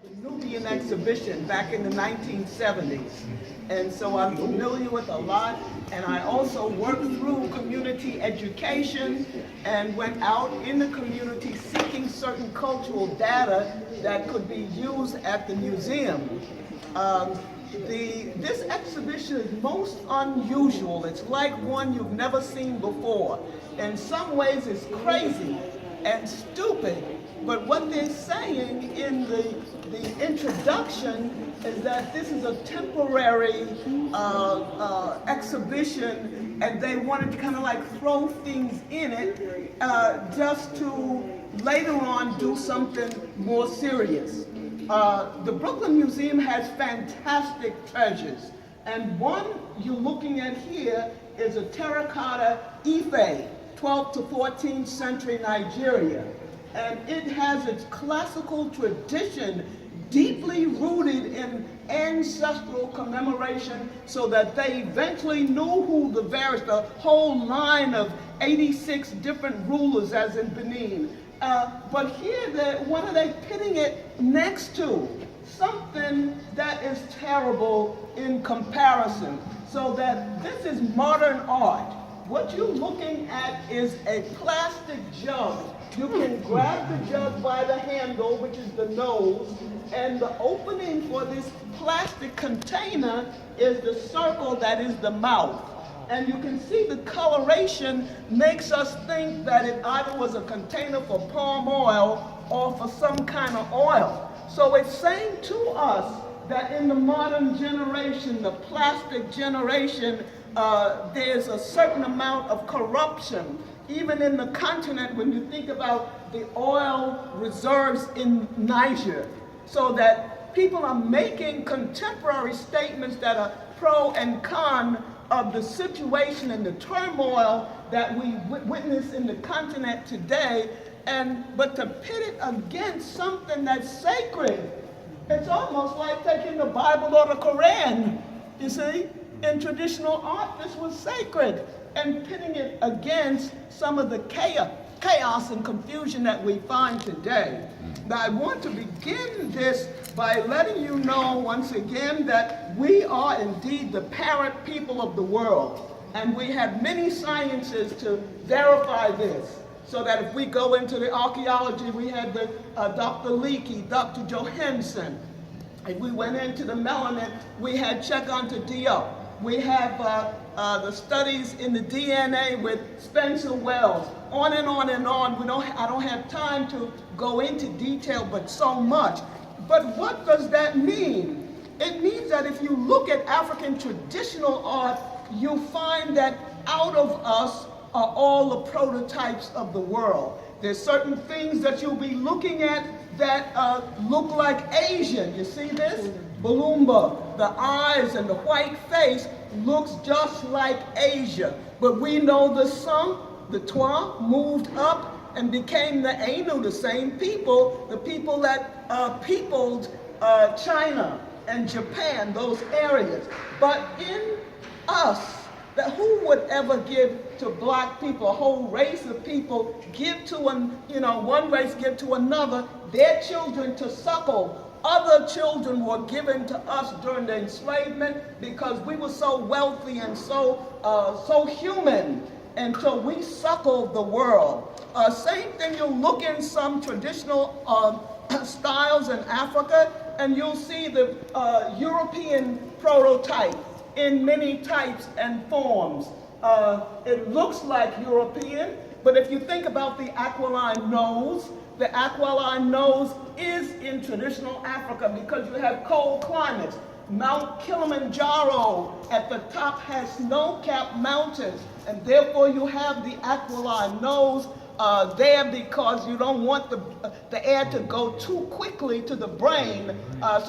the Nubian exhibition back in the 1970s. And so I'm familiar with a lot, and I also worked through community education and went out in the community seeking certain cultural data that could be used at the museum. This exhibition is most unusual. It's like one you've never seen before. In some ways it's crazy and stupid, but what they're saying in the introduction is that this is a temporary exhibition, and they wanted to kind of like throw things in it just to later on do something more serious. The Brooklyn Museum has fantastic treasures, and one you're looking at here is a terracotta Ife, 12th to 14th century Nigeria. And it has its classical tradition deeply rooted in ancestral commemoration, so that they eventually knew who the whole line of 86 different rulers as in Benin. But here, what are they pitting it next to? Something that is terrible in comparison. So that this is modern art. What you're looking at is a plastic jug. You can grab the jug by the handle, which is the nose, and the opening for this plastic container is the circle that is the mouth. And you can see the coloration makes us think that it either was a container for palm oil or for some kind of oil. So it's saying to us that in the modern generation, the plastic generation, there's a certain amount of corruption. Even in the continent, when you think about the oil reserves in Niger, so that people are making contemporary statements that are pro and con of the situation and the turmoil that we witness in the continent today, but to pit it against something that's sacred, it's almost like taking the Bible or the Quran, you see? In traditional art, this was sacred, and pitting it against some of the chaos and confusion that we find today. Now, I want to begin this by letting you know once again that we are indeed the parent people of the world, and we have many sciences to verify this. So that if we go into the archaeology, we had the Dr. Leakey, Dr. Johansen. If we went into the melanin, we had Cheikh Diop. We have the studies in the DNA with Spencer Wells, on and on and on. I don't have time to go into detail, but so much. But what does that mean? It means that if you look at African traditional art, you find that out of us are all the prototypes of the world. There's certain things that you'll be looking at that look like Asian. You see this? Balumba, the eyes and the white face looks just like Asia. But we know the Sung, the Twa, moved up and became the Ainu, the same people, the people that peopled China and Japan, those areas. But in us, that who would ever give to black people, a whole race of people, give to one race give to another, their children to suckle. Other children were given to us during the enslavement because we were so wealthy and so human, and so we suckled the world. Same thing, you'll look in some traditional styles in Africa, and you'll see the European prototype in many types and forms. It looks like European, but if you think about the aquiline nose, the aquiline nose is in traditional Africa because you have cold climates. Mount Kilimanjaro at the top has snow-capped mountains, and therefore you have the aquiline nose there because you don't want the air to go too quickly to the brain.